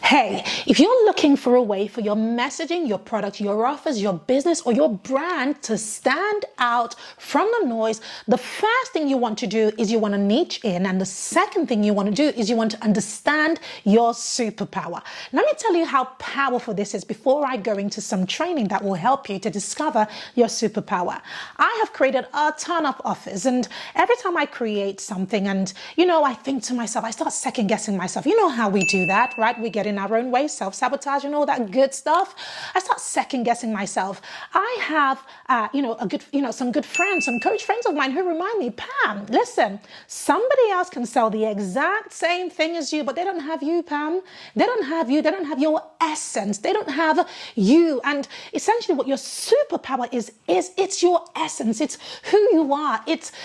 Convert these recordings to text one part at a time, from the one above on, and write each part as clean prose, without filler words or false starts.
Hey, if you're looking for a way for your messaging, your product, your offers, your business, or your brand to stand out from the noise, the first thing you want to do is you want to niche in. And the second thing you want to do is you want to understand your superpower. Let me tell you how powerful this is before I go into some training that will help you to discover your superpower. I have created a ton of offers, and every time I create something and, I think to myself, I start second guessing myself. You know how we do that, right? We get in our own way, self-sabotage and all that good stuff. I start second guessing myself. I have, some good friends, some coach friends of mine who remind me, Pam, listen, somebody else can sell the exact same thing as you, but they don't have you, Pam. They don't have you. They don't have your essence. They don't have you. And essentially what your superpower is it's your essence. It's who you are.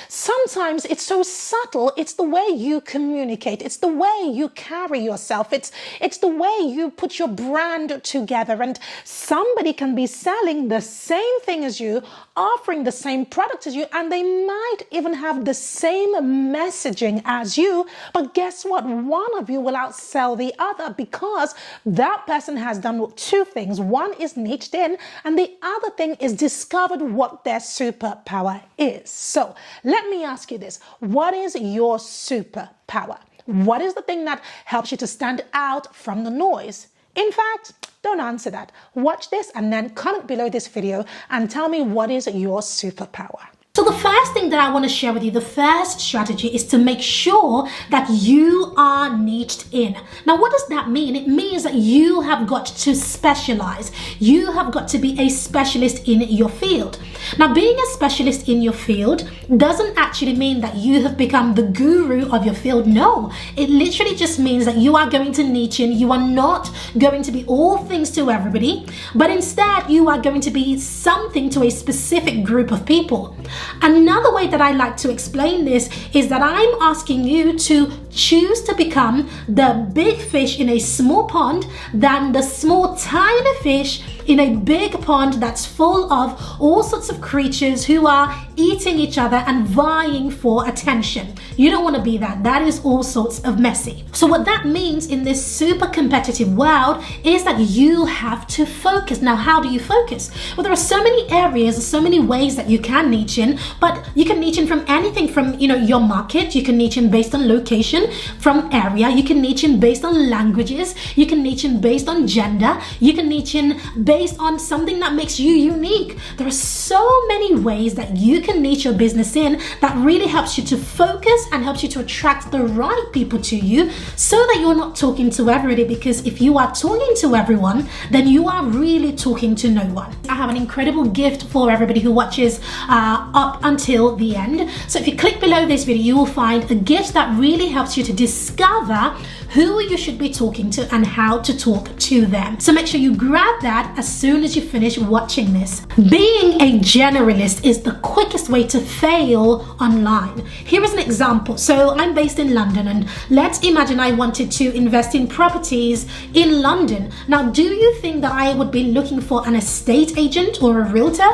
Sometimes it's so subtle. It's the way you communicate. It's the way you carry yourself. It's the way you put your brand together. And somebody can be selling the same thing as you, offering the same product as you, and they might even have the same messaging as you. But guess what? One of you will outsell the other because that person has done two things. One is niched in, and the other thing is discovered what their superpower is. So let me ask you this. What is your superpower? What is the thing that helps you to stand out from the noise? In fact, don't answer that. Watch this and then comment below this video and tell me what is your superpower. So the first thing that I want to share with you, the first strategy is to make sure that you are niched in. Now, what does that mean? It means that you have got to specialize. You have got to be a specialist in your field. Now, being a specialist in your field doesn't actually mean that you have become the guru of your field. No, it literally just means that you are going to niche in. You are not going to be all things to everybody, but instead you are going to be something to a specific group of people. Another way that I like to explain this is that I'm asking you to choose to become the big fish in a small pond than the small tiny fish in a big pond that's full of all sorts of creatures who are eating each other and vying for attention. You don't want to be that. That is all sorts of messy. So what that means in this super competitive world is that you have to focus. Now, how do you focus? Well, there are so many areas, so many ways that you can niche in, but you can niche in from anything from, your market. You can niche in based on location, from area. You can niche in based on languages. You can niche in based on gender. You can niche in based on something that makes you unique. There are so many ways that you can niche your business in that really helps you to focus and helps you to attract the right people to you so that you're not talking to everybody, because if you are talking to everyone, then you are really talking to no one. I have an incredible gift for everybody who watches up until the end. So if you click below this video, you will find a gift that really helps you to discover who you should be talking to and how to talk to them. So make sure you grab that as soon as you finish watching this. Being a generalist is the quickest way to fail online. Here is an example. So I'm based in London, and let's imagine I wanted to invest in properties in London. Now, do you think that I would be looking for an estate agent or a realtor?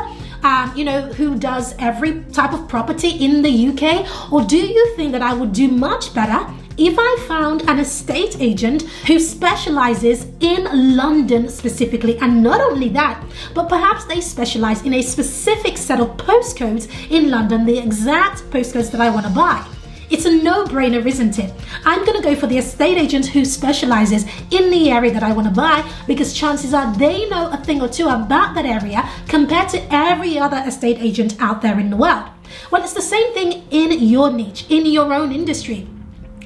Who does every type of property in the UK? Or do you think that I would do much better if I found an estate agent who specializes in London specifically? And not only that, but perhaps they specialize in a specific set of postcodes in London, the exact postcodes that I want to buy. It's a no-brainer, isn't it? I'm going to go for the estate agent who specializes in the area that I want to buy, because chances are they know a thing or two about that area compared to every other estate agent out there in the world. Well, it's the same thing in your niche, in your own industry.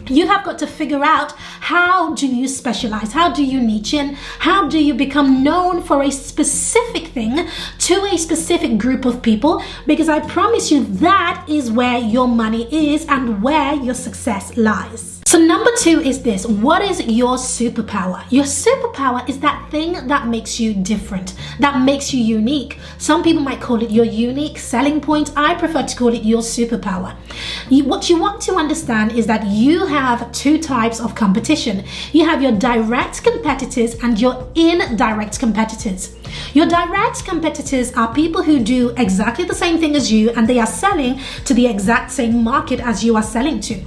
You have got to figure out, how do you specialize? How do you niche in? How do you become known for a specific thing to a specific group of people? Because I promise you, that is where your money is and where your success lies. So number 2 is this. What is your superpower? Your superpower is that thing that makes you different, that makes you unique. Some people might call it your unique selling point. I prefer to call it your superpower. What you want to understand is that you have two types of competition. You have your direct competitors and your indirect competitors. Your direct competitors are people who do exactly the same thing as you, and they are selling to the exact same market as you are selling to.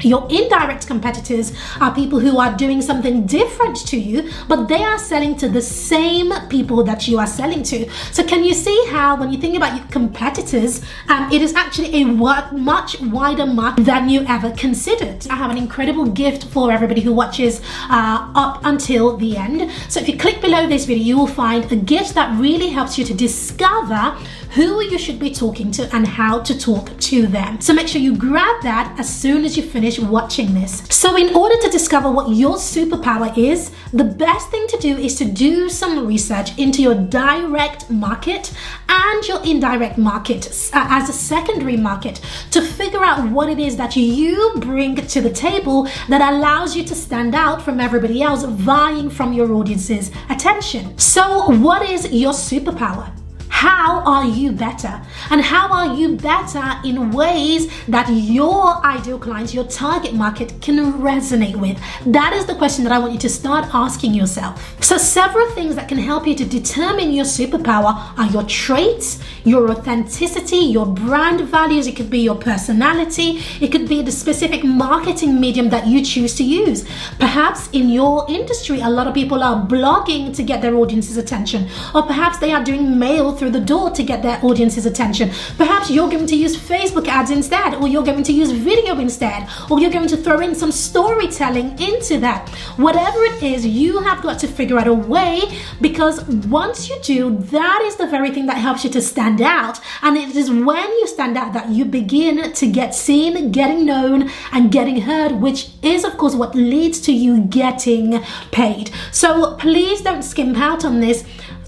Your indirect competitors are people who are doing something different to you, but they are selling to the same people that you are selling to. So can you see how when you think about your competitors, it is actually a much wider market than you ever considered. I have an incredible gift for everybody who watches up until the end. So if you click below this video, you will find a gift that really helps you to discover who you should be talking to and how to talk to them. So make sure you grab that as soon as you finish watching this. So in order to discover what your superpower is, the best thing to do is to do some research into your direct market and your indirect market as a secondary market to figure out what it is that you bring to the table that allows you to stand out from everybody else vying from your audience's attention. So what is your superpower? How are you better? And how are you better in ways that your ideal clients, your target market can resonate with? That is the question that I want you to start asking yourself. So several things that can help you to determine your superpower are your traits, your authenticity, your brand values. It could be your personality. It could be the specific marketing medium that you choose to use. Perhaps in your industry, a lot of people are blogging to get their audience's attention, or perhaps they are doing mail through the door to get their audience's attention. Perhaps you're going to use Facebook ads instead, or you're going to use video instead, or you're going to throw in some storytelling into that. Whatever it is, you have got to figure out a way, because once you do, that is the very thing that helps you to stand out. And it is when you stand out that you begin to get seen, getting known, and getting heard, which is of course what leads to you getting paid. So please don't skimp out on this.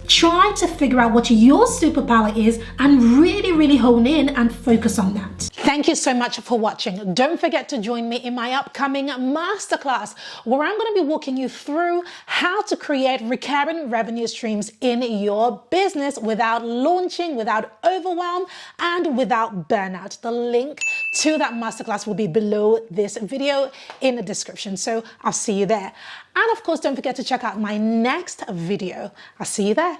Try to figure out what your superpower is and really hone in and focus on that. Thank you so much for watching. Don't forget to join me in my upcoming masterclass, where I'm going to be walking you through how to create recurring revenue streams in your business without launching, without overwhelm, and without burnout. The link to that masterclass will be below this video in the description. So I'll see you there. And of course, don't forget to check out my next video. I'll see you there.